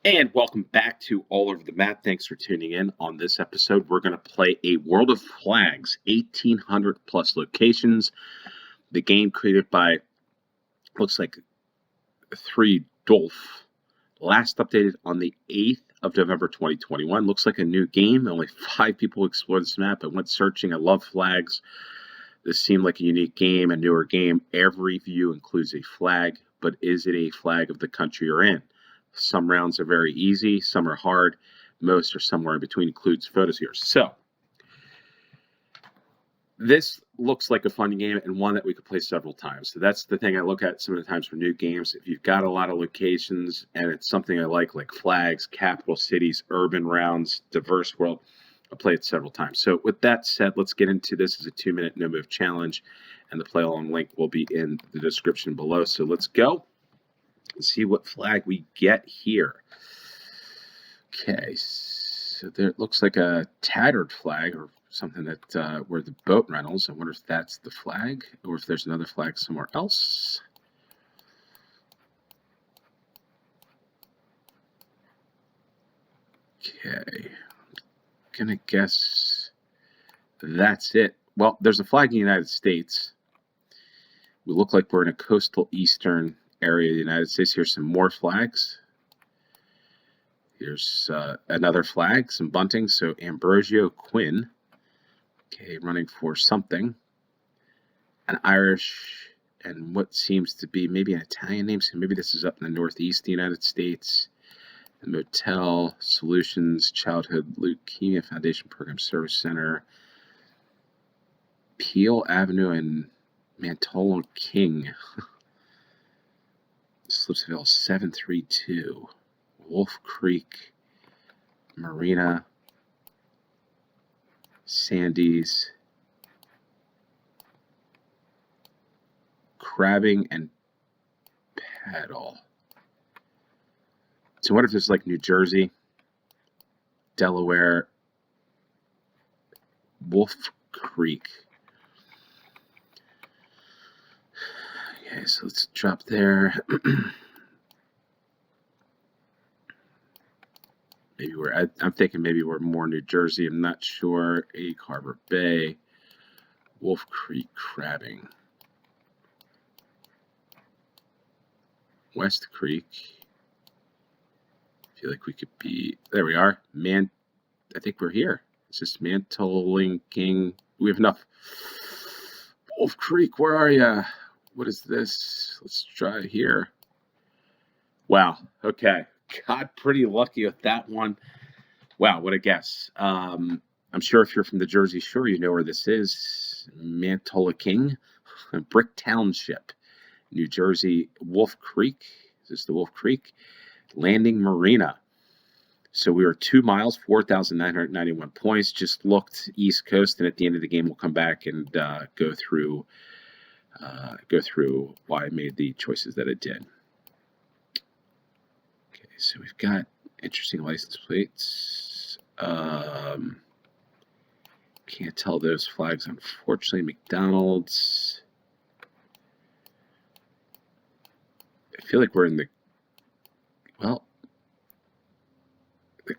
And welcome back to All Over the Map. Thanks for tuning in. On this episode, we're going to play a World of Flags, 1,800 plus locations. The game created by, looks like, Thryduulf. Last updated on the 8th of November 2021. Looks like a new game. Only 5 people explored this map. I went searching. I love flags. This seemed like a unique game, a newer game. Every view includes a flag, but is it a flag of the country you're in? Some rounds are very easy, some are hard. Most are somewhere in between, includes photospheres. So, this looks like a fun game and one that we could play several times. So that's the thing I look at some of the times for new games. If you've got a lot of locations and it's something I like flags, capital cities, urban rounds, diverse world, I'll play it several times. So with that said, let's get into this as a 2-minute no-move challenge, and the play-along link will be in the description below. So let's go and see what flag we get here. Okay, so there looks like a tattered flag or something that where the boat rentals. I wonder if that's the flag or if there's another flag somewhere else. Okay, I'm gonna guess that's it. Well, there's a flag in the United States. We look like we're in a coastal eastern area of the United States. Here's some more flags. Here's another flag, some bunting. So Ambrosio Quinn, okay, running for something. An Irish and what seems to be maybe an Italian name. So maybe this is up in the Northeast of the United States. The Motel Solutions Childhood Leukemia Foundation Program Service Center. Peel Avenue and Mantola King. Slipsville 732. Wolf Creek Marina. Sandy's. Crabbing and Paddle. So what if it's like New Jersey, Delaware, Wolf Creek? Okay, so let's drop there. Maybe I'm thinking maybe we're more New Jersey. I'm not sure. Egg Harbor Bay, Wolf Creek Crabbing, West Creek. I feel like we could be. There we are. I think we're here. It's just Mantling King. We have enough. Wolf Creek, where are you? What is this? Let's try here. Wow. Okay. Got pretty lucky with that one. Wow, what a guess. I'm sure if you're from the Jersey Shore, you know where this is. Mantola King, Brick Township, New Jersey. Wolf Creek. Is this the Wolf Creek? Landing Marina. So we were 2 miles, 4,991 points. Just looked East Coast, and at the end of the game, we'll come back and go through why I made the choices that I did. Okay, so we've got interesting license plates. Can't tell those flags, unfortunately. McDonald's. I feel like we're in the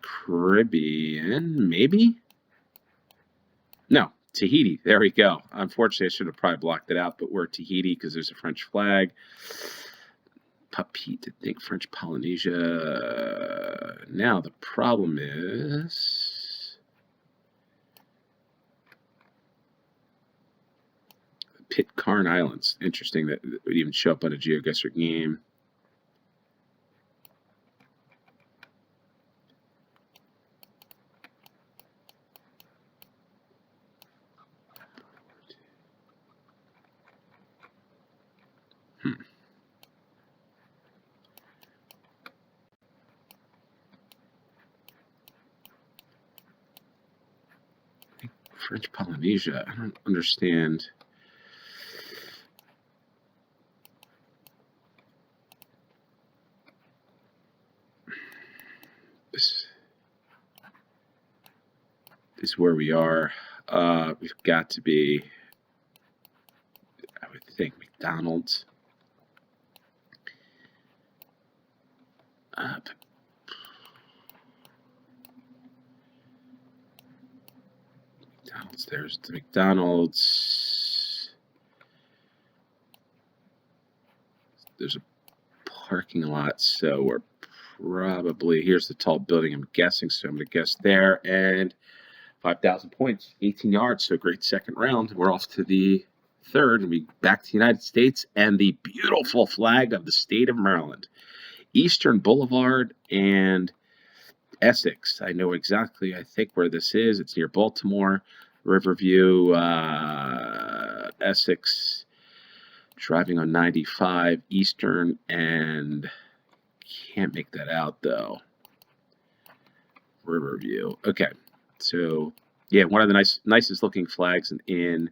Caribbean, maybe? No, Tahiti. There we go. Unfortunately, I should have probably blocked it out, but we're Tahiti because there's a French flag. Papite, I think French Polynesia. Now, the problem is Pitcairn Islands. Interesting that it would even show up on a GeoGuessr game. French Polynesia. I don't understand. This is where we are. We've got to be, I would think, McDonald's. McDonald's. There's the McDonald's. There's a parking lot, so we're probably, here's the tall building, I'm guessing, so I'm going to guess there, and 5,000 points, 18 yards, so great second round. We're off to the third, and we back to the United States, and the beautiful flag of the state of Maryland. Eastern Boulevard and Essex. I know exactly, I think, where this is. It's near Baltimore, Riverview, Essex, driving on 95, Eastern, and can't make that out, though. Riverview. Okay, so, yeah, one of the nicest looking flags in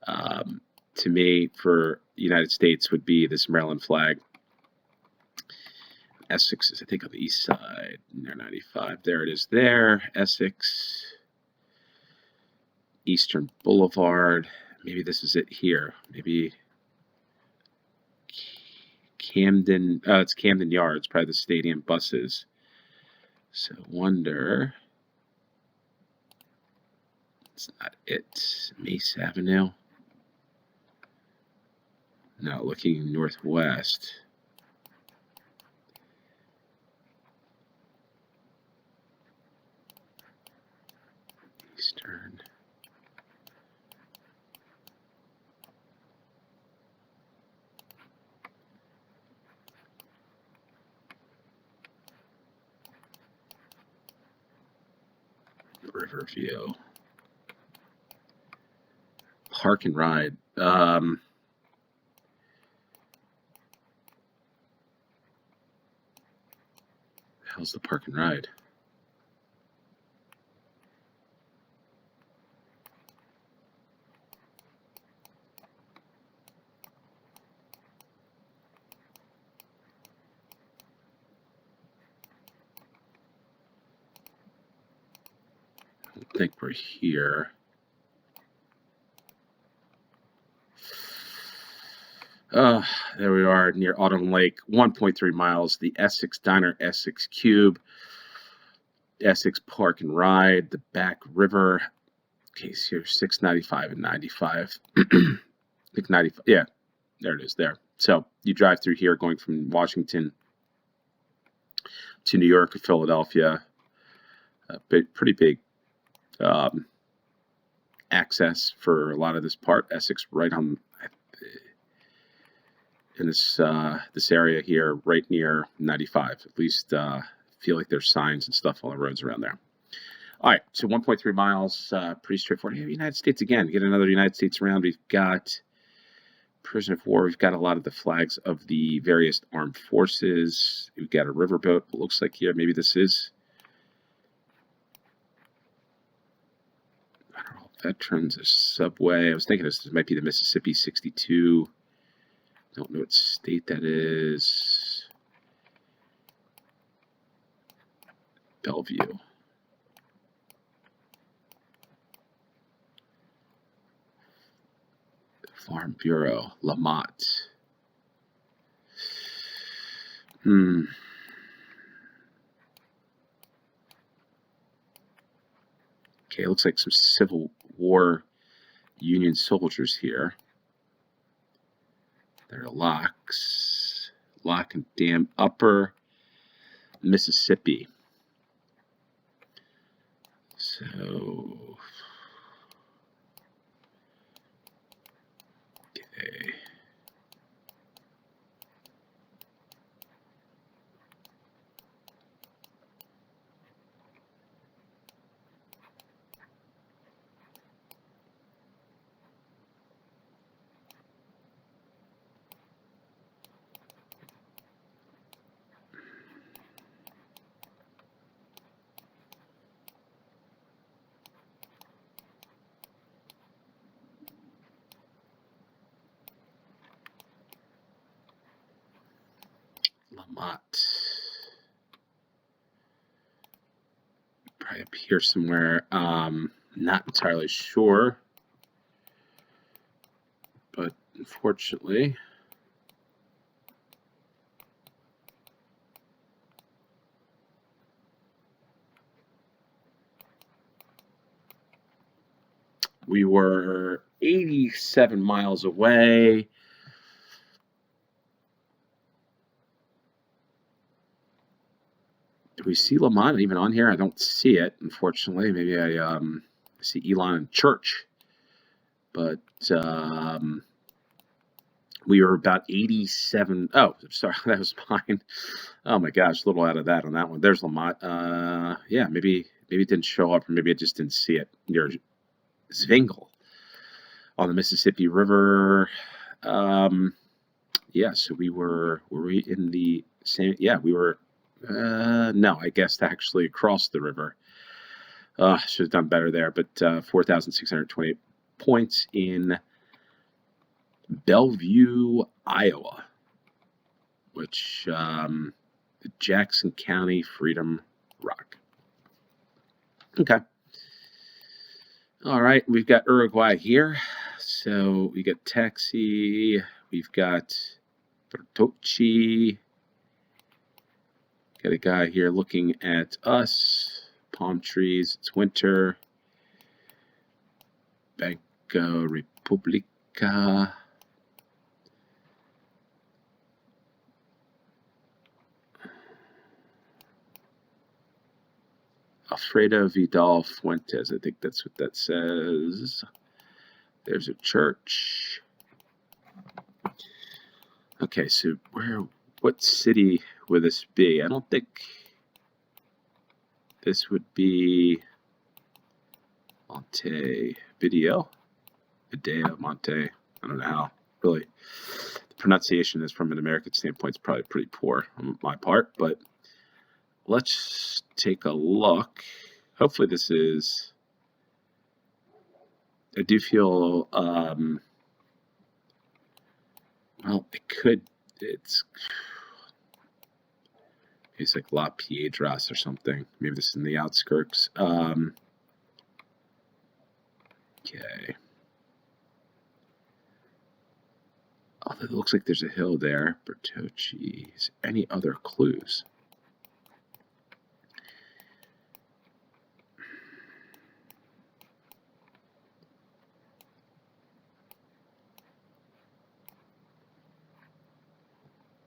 to me, for the United States would be this Maryland flag. Essex is, I think, on the east side, near 95. There it is there. Essex, Eastern Boulevard. Maybe this is it here. Maybe Camden. Oh, it's Camden Yards, probably the stadium buses. So wonder. It's not it. Mace Avenue. No, looking northwest. Eastern. Riverview. Park and ride. How's the park and ride? I don't think we're here. There we are near Autumn Lake, 1.3 miles. The Essex Diner, Essex Cube, Essex Park and Ride, the Back River. Okay, so here's 695 and 95. I think 95. Yeah, there it is there. So you drive through here going from Washington to New York or Philadelphia. Pretty big access for a lot of this part. Essex right on in this area here, right near 95. At least feel like there's signs and stuff on the roads around there. All right, so 1.3 miles, pretty straightforward. Here, United States again. Get another United States round. We've got prisoner of war. We've got a lot of the flags of the various armed forces. We've got a riverboat. It looks like here, maybe this is federal veterans, a subway. I was thinking this might be the Mississippi 62. Don't know what state that is. Bellevue. Farm Bureau. Lamont. Okay, it looks like some Civil War Union soldiers here. There are locks. Lock and Dam, Upper Mississippi. So, okay. Lamont. Probably up here somewhere. Not entirely sure. But unfortunately, We were 87 miles away. Do we see Lamont even on here? I don't see it, unfortunately. Maybe I see Elon and Church. But we were about 87. Oh, sorry, that was mine. Oh my gosh, a little out of that on that one. There's Lamont. Yeah, maybe it didn't show up, or maybe I just didn't see it near Zwingle on the Mississippi River. Yeah, so were we in the same? Yeah, we were. No, I guess actually across the river. Should have done better there, but 4,628 points in Bellevue, Iowa, which Jackson County, Freedom Rock. Okay. All right, we've got Uruguay here. So we got Taxi, we've got Bertocci. Got a guy here looking at us. Palm trees, it's winter. Banco Republica. Alfredo Vidal Fuentes, I think that's what that says. There's a church. Okay, so what city would this be? I don't think this would be Montevideo. Monte. I don't know how. Really, the pronunciation is from an American standpoint, it's probably pretty poor on my part, but let's take a look. Hopefully this is, I do feel, well, it's like La Piedras or something. Maybe this is in the outskirts. Okay. Oh, it looks like there's a hill there. Bertocci. Is there any other clues?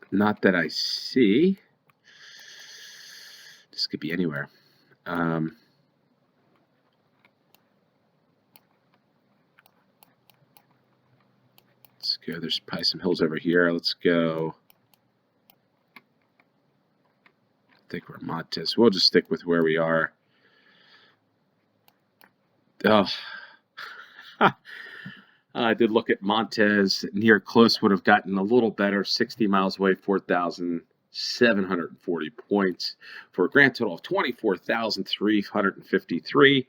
Not that I see. This could be anywhere. Let's go. There's probably some hills over here. Let's go. I think we're Montes. We'll just stick with where we are. Oh. I did look at Montes. Near close would have gotten a little better. 60 miles away, 4,740 points for a grand total of 24,353.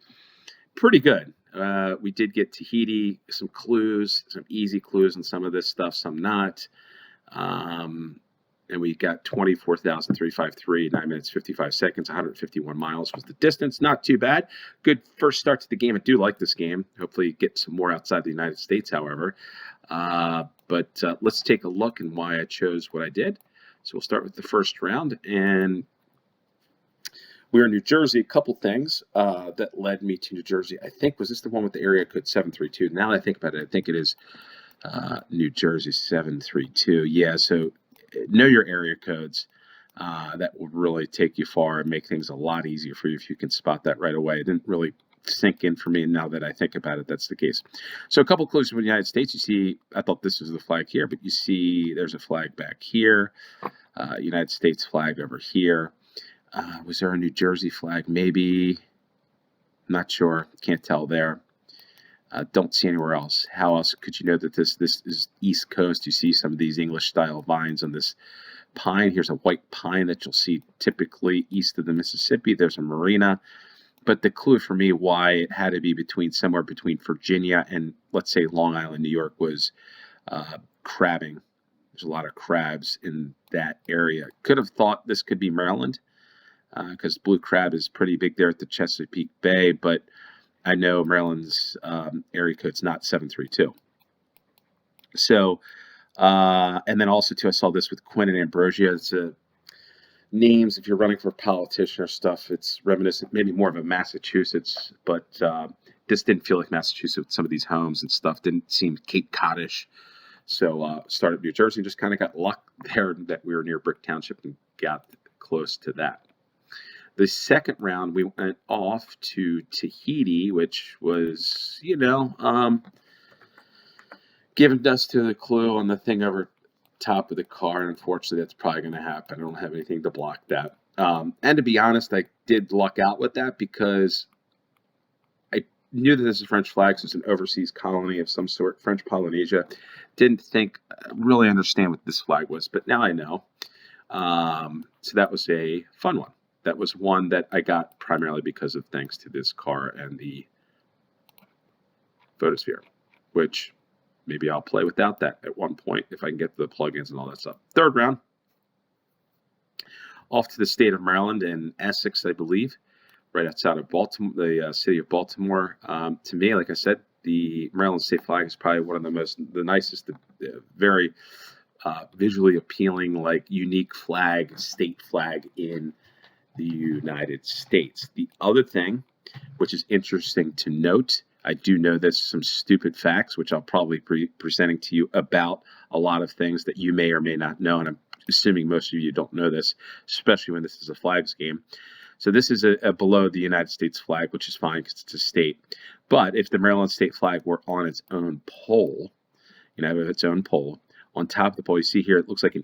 Pretty good. We did get Tahiti, some clues, some easy clues on some of this stuff, some not. And we got 24,353, 9 minutes, 55 seconds, 151 miles was the distance. Not too bad. Good first start to the game. I do like this game. Hopefully get some more outside the United States, however. But let's take a look and why I chose what I did. So we'll start with the first round. And we're in New Jersey. A couple things that led me to New Jersey. I think, was this the one with the area code 732? Now that I think about it, I think it is New Jersey 732. Yeah, so know your area codes. That will really take you far and make things a lot easier for you if you can spot that right away. It didn't really sink in for me, and now that I think about it, that's the case. So a couple clues from the United States. You see, I thought this was the flag here, but you see there's a flag back here. United States flag over here. Was there a New Jersey flag? Maybe. Not sure. Can't tell there. Don't see anywhere else. How else could you know that this is East Coast? You see some of these English-style vines on this pine. Here's a white pine that you'll see typically east of the Mississippi. There's a marina. But the clue for me why it had to be somewhere between Virginia and, let's say, Long Island, New York, was crabbing. There's a lot of crabs in that area. Could have thought this could be Maryland because blue crab is pretty big there at the Chesapeake Bay, but I know Maryland's area code's not 732. So, and then also, too, I saw this with Quinn and Ambrosia. It's names, if you're running for politician or stuff, it's reminiscent, maybe more of a Massachusetts, but Just didn't feel like Massachusetts. Some of these homes and stuff didn't seem Cape Codish. So started New Jersey and just kind of got luck there that we were near Brick Township and got close to that. The second round, we went off to Tahiti, which was, giving dust to the clue on the thing over top of the car. And unfortunately, that's probably going to happen. I don't have anything to block that. And to be honest, I did luck out with that because I knew that this is French flags. It's an overseas colony of some sort, French Polynesia. Didn't really understand what this flag was, but now I know. So that was a fun one. That was one that I got primarily because of thanks to this car and the photosphere, which maybe I'll play without that at one point if I can get the plugins and all that stuff. Third round, off to the state of Maryland and Essex, I believe, right outside of Baltimore, the city of Baltimore. To me, like I said, the Maryland state flag is probably one of the nicest, very visually appealing, like unique state flag in the United States. The other thing, which is interesting to note, I do know there's some stupid facts, which I'll probably be presenting to you about a lot of things that you may or may not know, and I'm assuming most of you don't know this, especially when this is a flags game. So this is a below the United States flag, which is fine because it's a state. But if the Maryland state flag were on its own pole, its own pole, on top of the pole, you see here, it looks like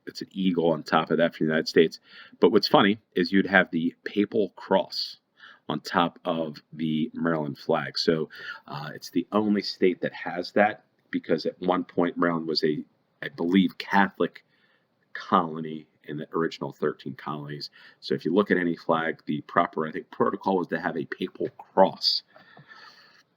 it's an eagle on top of that for the United States. But what's funny is you'd have the papal cross on top of the Maryland flag. So it's the only state that has that because at one point Maryland was I believe, Catholic colony in the original 13 colonies. So if you look at any flag, the proper, I think, protocol was to have a papal cross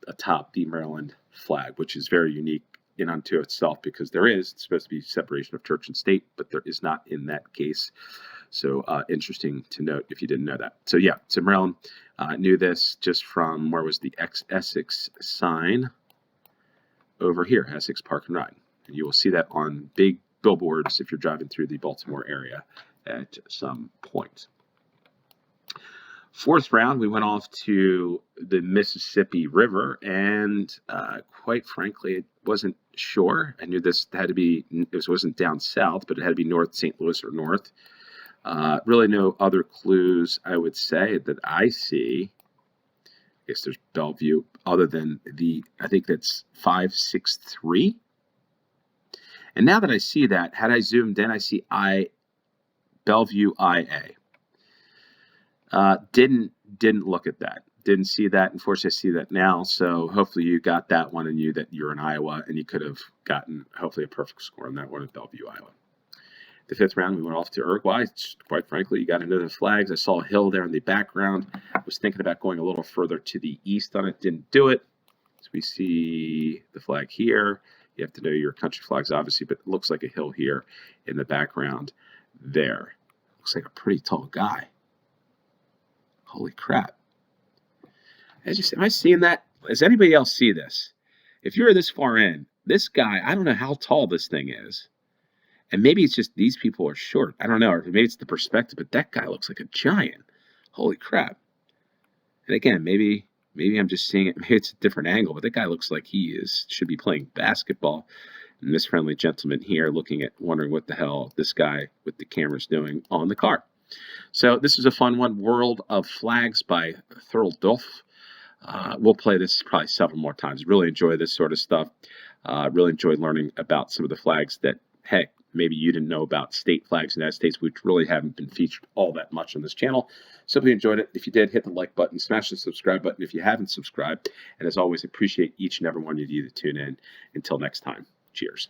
atop the Maryland flag, which is very unique in unto itself because it's supposed to be separation of church and state, but there is not in that case. So interesting to note if you didn't know that. So yeah, so Maryland knew this just from where was the Essex sign over here, Essex Park and Ride. And you will see that on big billboards if you're driving through the Baltimore area at some point. Fourth round, we went off to the Mississippi River, and quite frankly, it wasn't sure. I knew this had to be, it wasn't down south, but it had to be North St. Louis or north. Really no other clues, I would say, that I see. I guess there's Bellevue, other than I think that's 563. And now that I see that, had I zoomed in, I see Bellevue IA. Didn't look at that. Didn't see that. Unfortunately, I see that now. So hopefully you got that one and knew that you're in Iowa, and you could have gotten hopefully a perfect score on that one at Bellevue, Iowa. The fifth round, we went off to Uruguay. Quite frankly, you got into the flags. I saw a hill there in the background. I was thinking about going a little further to the east on it. Didn't do it. So we see the flag here. You have to know your country flags, obviously, but it looks like a hill here in the background there. Looks like a pretty tall guy. Holy crap. Am I seeing that? Does anybody else see this? If you're this far in, this guy, I don't know how tall this thing is. And maybe it's just these people are short. I don't know. Or maybe it's the perspective, but that guy looks like a giant. Holy crap. And again, maybe I'm just seeing it. Maybe it's a different angle, but that guy looks like he should be playing basketball. And this friendly gentleman here wondering what the hell this guy with the camera's doing on the car. So this is a fun one, World of Flags by Thryduulf. We'll play this probably several more times. Really enjoy this sort of stuff. Really enjoyed learning about some of the flags that, hey, maybe you didn't know about state flags in the United States, which really haven't been featured all that much on this channel. Simply enjoyed it. If you did, hit the like button, smash the subscribe button if you haven't subscribed. And as always, appreciate each and every one of you that tune in. Until next time, cheers.